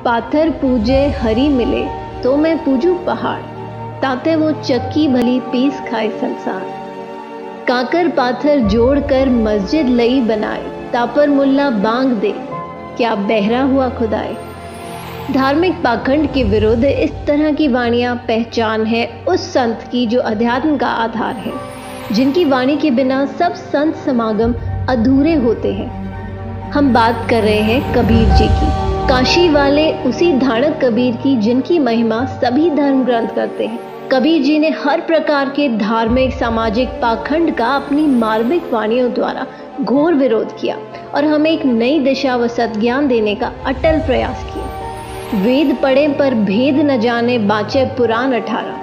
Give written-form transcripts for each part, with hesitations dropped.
पाथर पूजे हरी मिले तो मैं पूजू पहाड़, ताते वो चक्की भली पीस खाए संसार। काकर पाथर जोड़ कर मस्जिद लई बनाए, तापर मुल्ला बांग दे क्या बहरा हुआ खुदाए। धार्मिक पाखंड के विरुद्ध इस तरह की वाणियां पहचान है उस संत की जो अध्यात्म का आधार है, जिनकी वाणी के बिना सब संत समागम अधूरे होते हैं। हम बात कर रहे हैं कबीर जी की, काशी वाले उसी धाड़क कबीर की जिनकी महिमा सभी धर्म ग्रंथ करते हैं। कबीर जी ने हर प्रकार के धार्मिक सामाजिक पाखंड का अपनी मार्मिक वाणियों द्वारा घोर विरोध किया और हमें एक नई दिशा व सद्ज्ञान देने का अटल प्रयास किया। वेद पढ़े पर भेद न जाने, बाँचे पुराण 18,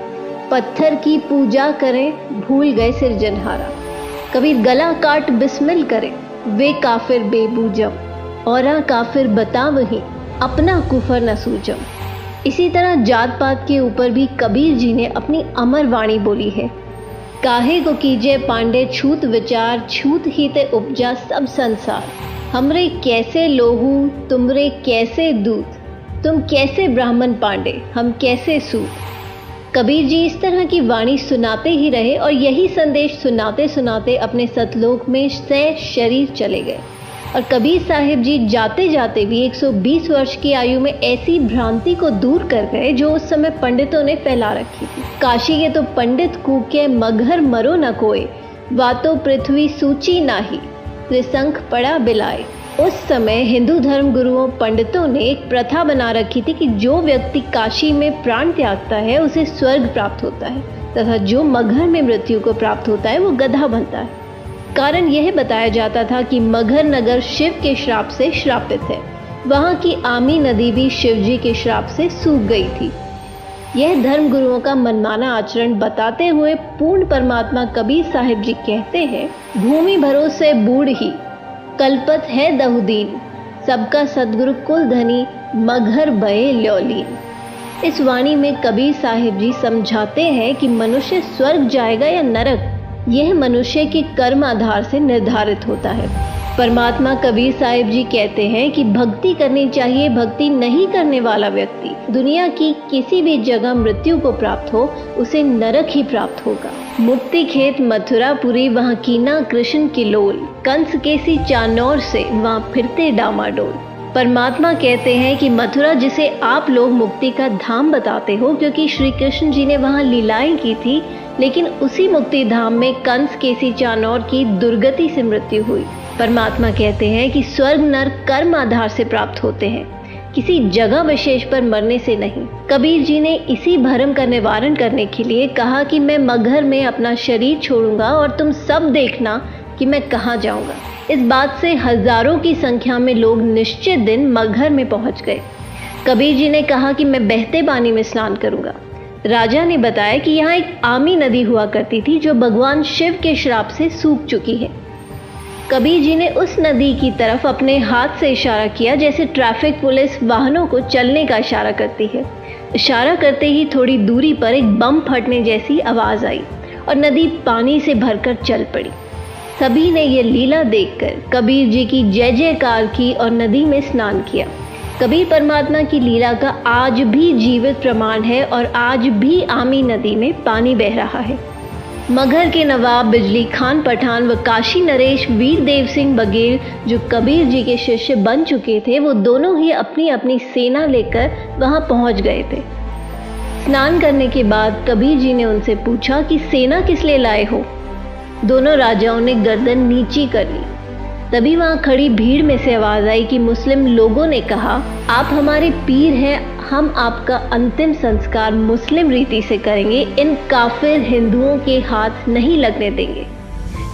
पत्थर की पूजा करें भूल गए सिरजनहारा। कबीर गला काट बिस्मिल करें, वे काफिर बेबूजम, औरा काफिर बता वही अपना कुफर न सूजम। इसी तरह जात पात के ऊपर भी कबीर जी ने अपनी अमर वाणी बोली है। काहे को कीजे पांडे छूत विचार, छूत ही ते उपजा सब संसार। हमरे कैसे लोहू तुमरे कैसे दूत, तुम कैसे ब्राह्मण पांडे हम कैसे सूत। कबीर जी इस तरह की वाणी सुनाते ही रहे और यही संदेश सुनाते सुनाते अपने सतलोक में सह शरीर चले गए। और कबीर साहिब जी जाते जाते भी 120 वर्ष की आयु में ऐसी भ्रांति को दूर कर गए जो उस समय पंडितों ने फैला रखी थी। काशी के तो पंडित कूके मगर मरो न कोय, वातो पृथ्वी सूची नाही, त्रिशंख पड़ा बिलाए। उस समय हिंदू धर्म गुरुओं पंडितों ने एक प्रथा बना रखी थी कि जो व्यक्ति काशी में प्राण त्यागता है उसे स्वर्ग प्राप्त होता है, तथा जो मगहर में मृत्यु को प्राप्त होता है वो गधा बनता है। कारण यह बताया जाता था कि मगहर नगर शिव के श्राप से श्रापित है। वहां की आमी नदी भी शिव जी के श्राप से सूख गई थी। यह धर्म गुरुओं का मनमाना आचरण बताते हुए पूर्ण परमात्मा कबीर साहिब जी कहते हैं, भूमि भरोसे बूढ़ ही कल्पत है दहुदीन, सबका सदगुरु कुल धनी मगहर बये ल्योलीन। इस वाणी में कबीर साहिब जी समझाते हैं कि मनुष्य स्वर्ग जाएगा या नरक, यह मनुष्य के कर्म आधार से निर्धारित होता है। परमात्मा कबीर साहिब जी कहते हैं कि भक्ति करनी चाहिए, भक्ति नहीं करने वाला व्यक्ति दुनिया की किसी भी जगह मृत्यु को प्राप्त हो उसे नरक ही प्राप्त होगा। मुक्ति खेत मथुरापुरी, वहाँ कीना कृष्ण की लोल, कंस केसी चानौर से वहाँ फिरते डामाडोल। परमात्मा कहते हैं कि मथुरा जिसे आप लोग मुक्ति का धाम बताते हो, क्योंकि श्री कृष्ण जी ने वहाँ लीलाएं की थी, लेकिन उसी मुक्ति धाम में कंस केसी चानौर की दुर्गति से मृत्यु हुई। परमात्मा कहते हैं कि स्वर्ग नरक कर्म आधार से प्राप्त होते हैं, किसी जगह विशेष पर मरने से नहीं। कबीर जी ने इसी भ्रम का निवारण करने के लिए कहा कि मैं मगहर में अपना शरीर छोड़ूंगा और तुम सब देखना कि मैं कहाँ जाऊंगा। इस बात से हजारों की संख्या में लोग निश्चित दिन मगहर में पहुंच गए। कबीर जी ने कहा कि मैं बहते पानी में स्नान करूंगा। राजा ने बताया कि यहाँ एक आमी नदी हुआ करती थी जो भगवान शिव के श्राप से सूख चुकी है। कबीर जी ने उस नदी की तरफ अपने हाथ से इशारा किया, जैसे ट्रैफिक पुलिस वाहनों को चलने का इशारा करती है। इशारा करते ही थोड़ी दूरी पर एक बम फटने जैसी आवाज आई और नदी पानी से भरकर चल पड़ी। सभी ने यह लीला देखकर कबीर जी की जय जयकार की और नदी में स्नान किया। कबीर परमात्मा की लीला का आज भी जीवित प्रमाण है और आज भी आमी नदी में पानी बह रहा है। मगहर के नवाब बिजली खान पठान व काशी नरेश वीर देव सिंह बघेल जो कबीर जी के शिष्य बन चुके थे, वो दोनों ही अपनी अपनी सेना लेकर वहां पहुंच गए थे। स्नान करने के बाद कबीर जी ने उनसे पूछा कि सेना किस लिए लाए हो। दोनों राजाओं ने गर्दन नीची कर ली। तभी वहां खड़ी भीड़ में से आवाज आई कि मुस्लिम लोगों ने कहा, आप हमारे पीर हैं, हम आपका अंतिम संस्कार मुस्लिम रीति से करेंगे, इन काफिर हिंदुओं के हाथ नहीं लगने देंगे।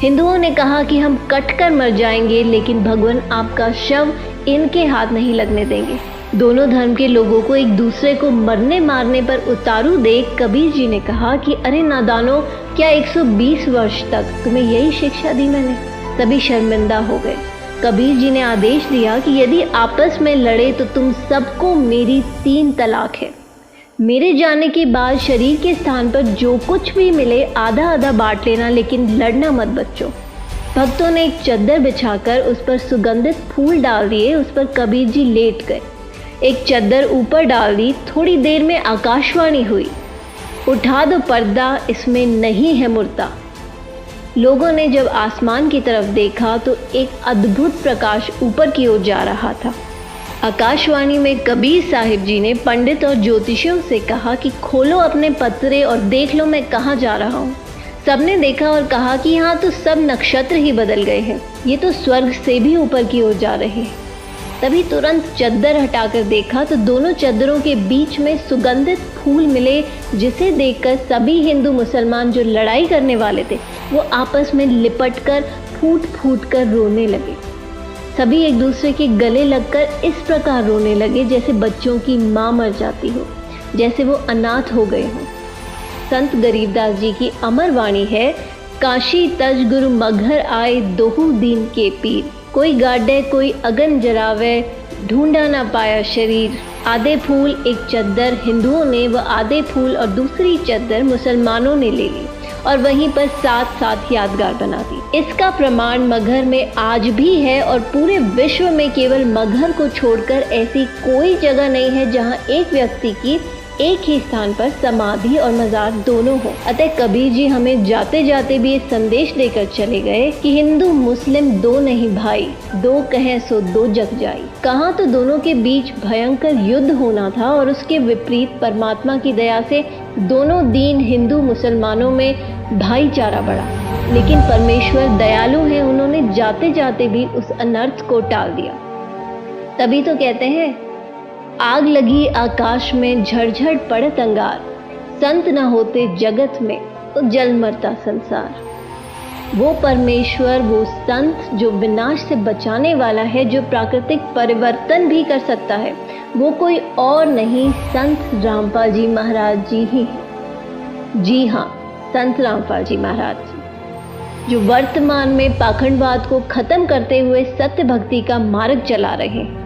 हिंदुओं ने कहा कि हम कटकर मर जाएंगे, लेकिन भगवान आपका शव इनके हाथ नहीं लगने देंगे। दोनों धर्म के लोगों को एक दूसरे को मरने मारने पर उतारू देख कबीर जी ने कहा कि अरे नादानो, क्या 120 वर्ष तक तुम्हें यही शिक्षा दी मैंने। तभी शर्मिंदा हो गए। कबीर जी ने आदेश दिया कि यदि आपस में लड़े तो तुम सबको मेरी 3 तलाक है। मेरे जाने के बाद शरीर के स्थान पर जो कुछ भी मिले आधा आधा बांट लेना, लेकिन लड़ना मत बच्चों। भक्तों ने एक चद्दर बिछाकर उस पर सुगंधित फूल डाल दिए। उस पर कबीर जी लेट गए। एक चद्दर ऊपर डाल दी, थोड़ी देर में आकाशवाणी हुई, उठा दो पर्दा, इसमें नहीं है मुर्दा। लोगों ने जब आसमान की तरफ देखा तो एक अद्भुत प्रकाश ऊपर की ओर जा रहा था। आकाशवाणी में कबीर साहिब जी ने पंडित और ज्योतिषियों से कहा कि खोलो अपने पत्रे और देख लो मैं कहाँ जा रहा हूँ। सबने देखा और कहा कि यहाँ तो सब नक्षत्र ही बदल गए हैं, ये तो स्वर्ग से भी ऊपर की ओर जा रहे हैं। तभी तुरंत चद्दर हटाकर देखा तो दोनों चद्दरों के बीच में सुगंधित फूल मिले, जिसे देखकर सभी हिंदू मुसलमान जो लड़ाई करने वाले थे वो आपस में लिपटकर फूट फूट कर रोने लगे। सभी एक दूसरे के गले लगकर इस प्रकार रोने लगे जैसे बच्चों की माँ मर जाती हो, जैसे वो अनाथ हो गए हों। संत गरीबदास जी की अमर वाणी है, काशी तज गुरु मघर आए दोहू दीन के पीर, कोई गाडे कोई अगन जरावे ढूंढा ना पाया शरीर। आधे फूल एक चद्दर हिंदुओं ने व आधे फूल और दूसरी चद्दर मुसलमानों ने ले ली और वहीं पर साथ साथ यादगार बना दी। इसका प्रमाण मगहर में आज भी है और पूरे विश्व में केवल मगहर को छोड़कर ऐसी कोई जगह नहीं है जहां एक व्यक्ति की एक ही स्थान पर समाधि और मजार दोनों हो। अतः कबीर जी हमें जाते जाते भी ये संदेश देकर चले गए कि हिंदू मुस्लिम दो नहीं भाई, दो कहें सो दो जग जाई। कहाँ तो दोनों के बीच भयंकर युद्ध होना था और उसके विपरीत परमात्मा की दया से दोनों दीन हिंदू मुसलमानों में भाईचारा बढ़ा। लेकिन परमेश्वर दयालु है, उन्होंने जाते जाते भी उस अनर्थ को टाल दिया। तभी तो कहते हैं, आग लगी आकाश में झरझर पड़त अंगार, संत न होते जगत में तो जल मरता संसार। वो परमेश्वर, वो संत जो विनाश से बचाने वाला है, जो प्राकृतिक परिवर्तन भी कर सकता है, वो कोई और नहीं संत रामपाल जी महाराज जी ही है। जी हाँ, संत रामपाल जी महाराज जी, जो वर्तमान में पाखंडवाद को खत्म करते हुए सत्य भक्ति का मार्ग चला रहे हैं।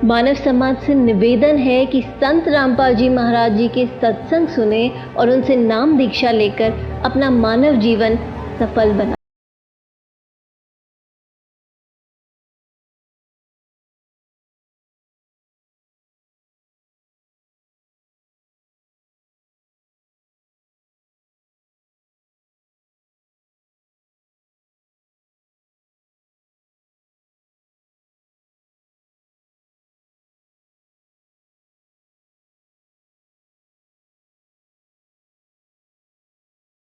मानव समाज से निवेदन है कि संत रामपाल जी महाराज जी के सत्संग सुने और उनसे नाम दीक्षा लेकर अपना मानव जीवन सफल बना।